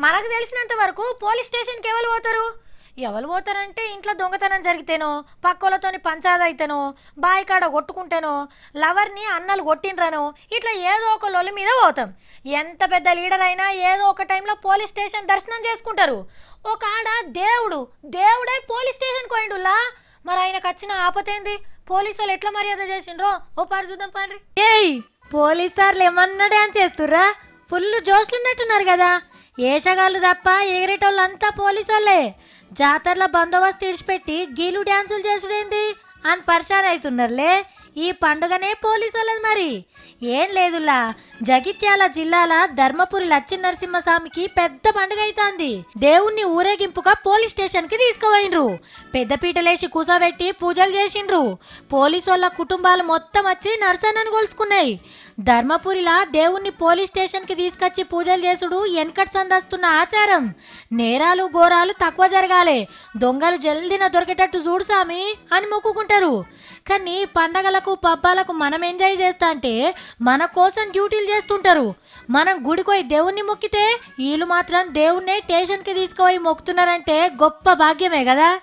మనకు తెలిసినంత వరకు పోలీస్ స్టేషన్కి ఎవరు పోతారంటే ఇంట్లో దొంగతనం జరిగితేనో పక్కోళ్ళతోని పంచాయతీ అయితేనో బాయి కాడ కొట్టుకుంటేనో లవర్ని అన్నలు కొట్టిండ్రనో ఇట్లా ఏదో ఒక లొల్లి మీద పోతాం. ఎంత పెద్ద లీడర్ అయినా ఏదో ఒక టైంలో పోలీస్ స్టేషన్ దర్శనం చేసుకుంటారు. ఒక ఆడ దేవుడే పోలీస్ స్టేషన్కి పోయిండులా. మరి ఆయనకు వచ్చిన ఆపతేంది? పోలీసు వాళ్ళు ఎట్లా మర్యాద చేసిండ్రో ఓ పారు చూద్దాం పాండ్రి. ఏయ్ పోలీస్ సార్లు ఏమన్నా డాన్స్ చేస్తుర్రా? ఫుల్ జోష్లున్నట్టున్నారు కదా. ఏషగాళ్ళు తప్ప ఎగిరేటోళ్ళంతా పోలీసు వాళ్ళే. జాతరల బందోబస్తు ఇడిచిపెట్టి గీలు డ్యాన్సులు చేసుడేంది అని పరిచయం అవుతున్నారులే. ఈ పండుగనే పోలీసు వాళ్ళది. మరి ఏం లేదులా, జగిత్యాల జిల్లాల ధర్మపురి లచ్చిన నరసింహస్వామికి పెద్ద పండుగ అవుతుంది. దేవుణ్ణి ఊరేగింపుగా పోలీస్ స్టేషన్ కి తీసుకుపోయినరు. పెద్దపీటలేసి కూసబెట్టి పూజలు చేసిండ్రు. పోలీసు వాళ్ళ కుటుంబాలు మొత్తం వచ్చి నరసన్నను కొలుసుకున్నాయి. ధర్మపురిలా దేవుణ్ణి పోలీస్ స్టేషన్ కి తీసుకొచ్చి పూజలు చేసుడు వెనకటి సందస్తున్న ఆచారం. నేరాలు ఘోరాలు తక్కువ జరగాలి, దొంగలు జల్దిన దొరికేటట్టు చూడు సామి అని మొక్కుకుంటారు. కానీ పండగలకు పబ్బాలకు మనం ఎంజాయ్ చేస్తా అంటే మన కోసం డ్యూటీలు చేస్తుంటారు. మనం గుడికోయి దేవుణ్ణి మొక్కితే వీళ్ళు మాత్రం దేవుణ్ణే స్టేషన్కి తీసుకుపోయి మొక్కుతున్నారంటే గొప్ప భాగ్యమే కదా.